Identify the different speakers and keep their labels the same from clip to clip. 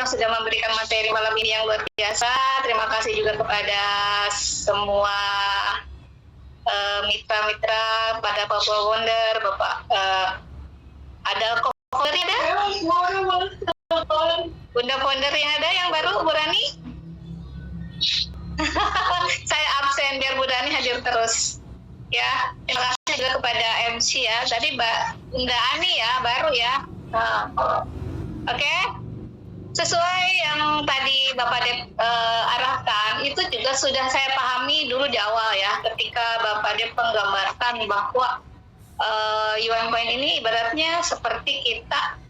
Speaker 1: yang sudah memberikan materi malam ini yang luar biasa. Terima kasih juga kepada semua mitra-mitra, pada Papua Wonder, Bapak ada Founder ada? Bunda Founder yang ada yang baru, Bu Rani? Saya absen biar Bu Rani hadir terus. Ya, terima kasih juga kepada MC ya. Tadi Mbak Bunda Ani ya, baru ya. Oke. Sesuai yang tadi Bapak Dep arahkan, itu juga sudah saya pahami dulu di awal ya, ketika Bapak Dep menggambarkan bahwa UN Point ini ibaratnya seperti kita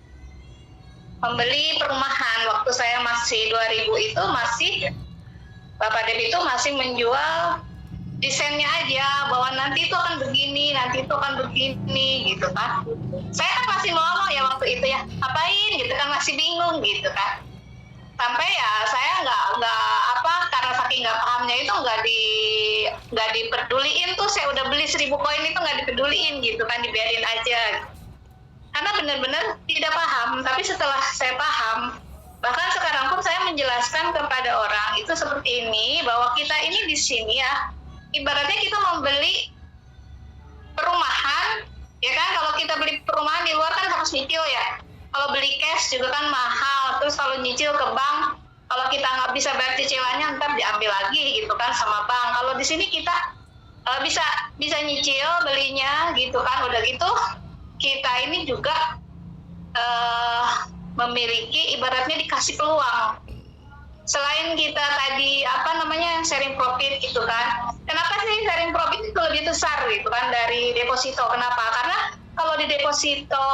Speaker 1: membeli perumahan. Waktu saya masih 2000 itu masih Bapak Dep itu masih menjual desainnya aja, bahwa nanti itu akan begini, nanti itu akan begini gitu kan. Saya kan masih ngomong ya waktu itu ya, ngapain gitu kan, masih bingung gitu kan. Sampai ya saya karena saking nggak pahamnya itu nggak dipeduliin tuh, saya udah beli 1000 koin itu nggak dipeduliin gitu kan, dibiarin aja. Karena benar-benar tidak paham, tapi setelah saya paham, bahkan sekarang pun saya menjelaskan kepada orang itu seperti ini, bahwa kita ini di sini ya, ibaratnya kita membeli perumahan, ya kan, kalau kita beli perumahan di luar kan harus nyicil ya. Kalau beli cash juga kan mahal, terus kalau nyicil ke bank, kalau kita nggak bisa bayar cicilannya ntar diambil lagi gitu kan sama bank. Kalau di sini kita bisa nyicil belinya gitu kan, udah gitu kita ini juga memiliki, ibaratnya dikasih peluang. Selain kita tadi sharing profit gitu kan, kenapa sih sharing profit itu lebih besar gitu kan dari deposito? Kenapa? Karena kalau di deposito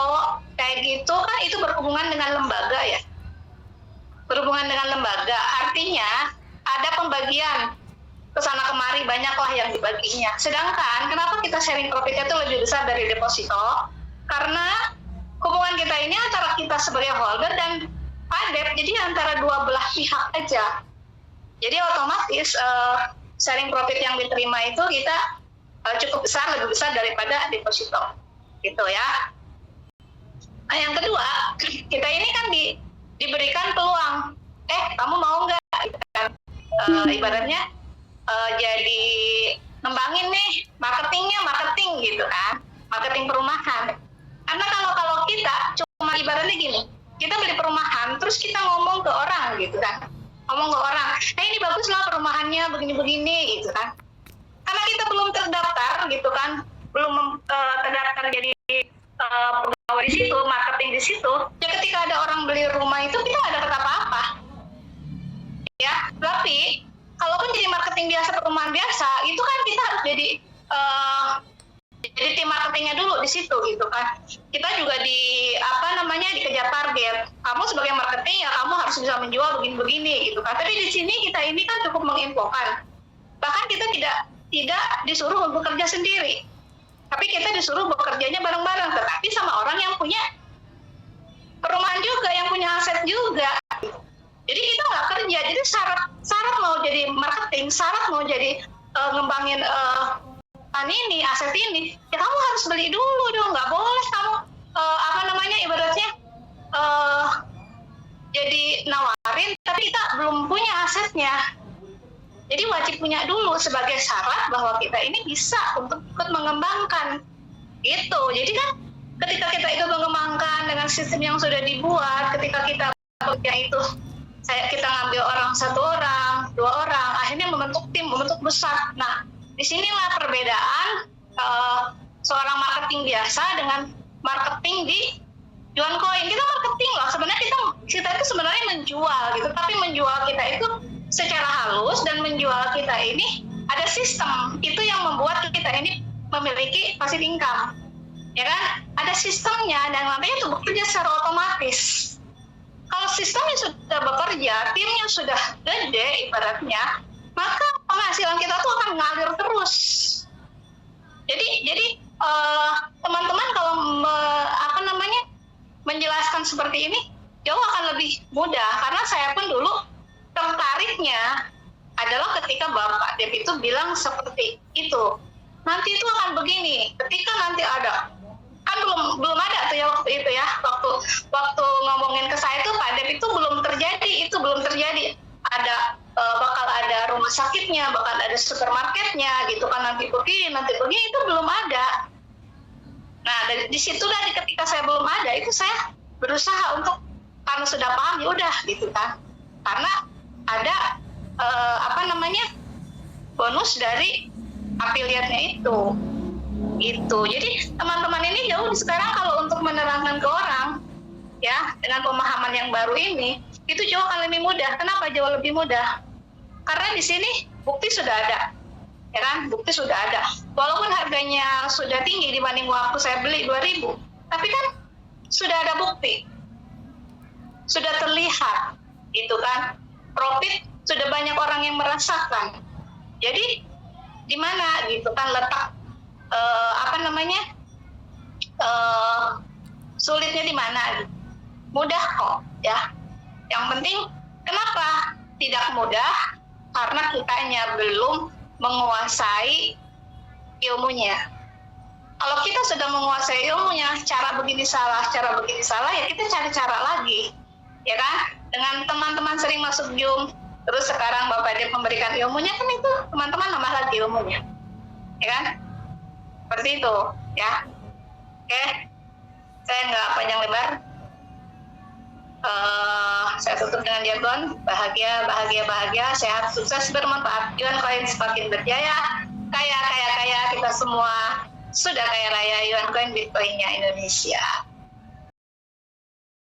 Speaker 1: kayak gitu kan itu berhubungan dengan lembaga ya, berhubungan dengan lembaga, artinya ada pembagian kesana kemari, banyaklah yang dibaginya. Sedangkan kenapa kita sharing profitnya itu lebih besar dari deposito? Karena hubungan kita ini antara kita sebagai holder dan PADEP, jadi antara dua belah pihak aja. Jadi otomatis sharing profit yang diterima itu kita cukup besar, lebih besar daripada deposito, gitu ya. Nah, yang kedua, kita ini kan diberikan peluang, kamu mau nggak? Gitu kan? Ibaratnya jadi ngembangin nih marketing gitu kan, marketing perumahan. Karena kalau kita cuma ibaratnya gini, kita beli perumahan, terus kita ngomong ke orang gitu kan, ini bagus lah perumahannya begini-begini gitu kan. Karena kita belum terdaftar gitu kan, belum terdaftar jadi pegawai di situ, marketing di situ. Ya ketika ada orang beli rumah itu kita nggak dapat apa-apa. Ya, tapi kalaupun jadi marketing biasa, perumahan biasa, itu kan kita harus jadi tim marketingnya dulu di situ gitu kan. Kita juga dikejar target. Kamu sebagai marketing ya kamu harus bisa menjual begini-begini gitu kan. Tapi di sini kita ini kan cukup menginfokan. Bahkan kita tidak disuruh bekerja sendiri. Tapi kita disuruh bekerjanya bareng-bareng, tetapi sama orang yang punya perumahan juga, yang punya aset juga. Jadi kita nggak kerja. Jadi syarat mau jadi marketing, syarat mau jadi ngembangin aset ini, ya kamu harus beli dulu dong. Nggak boleh kamu ibaratnya jadi nawarin tapi kita belum punya asetnya. Jadi wajib punya dulu sebagai syarat bahwa kita ini bisa untuk ikut mengembangkan gitu. Jadi kan ketika kita ikut mengembangkan dengan sistem yang sudah dibuat, ketika kita bekerja itu kita ngambil orang 1 orang, 2 orang, akhirnya membentuk tim, membentuk besar. Nah, disinilah perbedaan seorang marketing biasa dengan marketing di Juan Koin. Kita marketing loh, sebenarnya kita itu sebenarnya menjual gitu, tapi menjual kita itu secara halus, dan menjual kita ini ada sistem, itu yang membuat kita ini memiliki passive income, ya kan? Ada sistemnya, dan nantinya itu bekerja secara otomatis. Kalau sistemnya sudah bekerja, timnya sudah gede ibaratnya, maka penghasilan kita tuh akan ngalir terus. Jadi teman-teman kalau menjelaskan seperti ini jauh akan lebih mudah, karena saya pun dulu tertariknya adalah ketika Bapak Dep itu bilang seperti itu. Nanti itu akan begini, ketika nanti ada, kan belum ada tuh ya waktu itu ya, waktu ngomongin ke saya itu Pak Dep itu belum terjadi pabriknya, bahkan ada supermarketnya gitu kan, nanti begini itu belum ada. Nah dari situ dari ketika saya belum ada itu saya berusaha untuk, karena sudah paham ya udah gitu kan, karena ada bonus dari afiliatnya itu gitu. Jadi teman-teman ini jauh sekarang kalau untuk menerangkan ke orang ya dengan pemahaman yang baru ini itu jauh akan lebih mudah. Kenapa jauh lebih mudah? Karena di sini bukti sudah ada, ya kan? Bukti sudah ada. Walaupun harganya sudah tinggi dibanding waktu saya beli 2.000, tapi kan sudah ada bukti, sudah terlihat, gitu kan? Profit sudah banyak orang yang merasakan. Jadi di mana gitu kan letak sulitnya di mana? Mudah kok, ya. Yang penting kenapa tidak mudah? Karena kitanya belum menguasai ilmunya. Kalau kita sudah menguasai ilmunya, cara begini salah, ya kita cari cara lagi, ya kan? Dengan teman-teman sering masuk Zoom, terus sekarang Bapak Dep memberikan ilmunya, kan itu teman-teman nambah lagi ilmunya, ya kan? Seperti itu, ya. Oke, saya nggak panjang lebar. Saya tutup dengan jargon bahagia, sehat, sukses, bermanfaat. Yuan Coin semakin berjaya, kaya kita semua sudah kaya raya. Yuan Coin Bitcoin-nya Indonesia.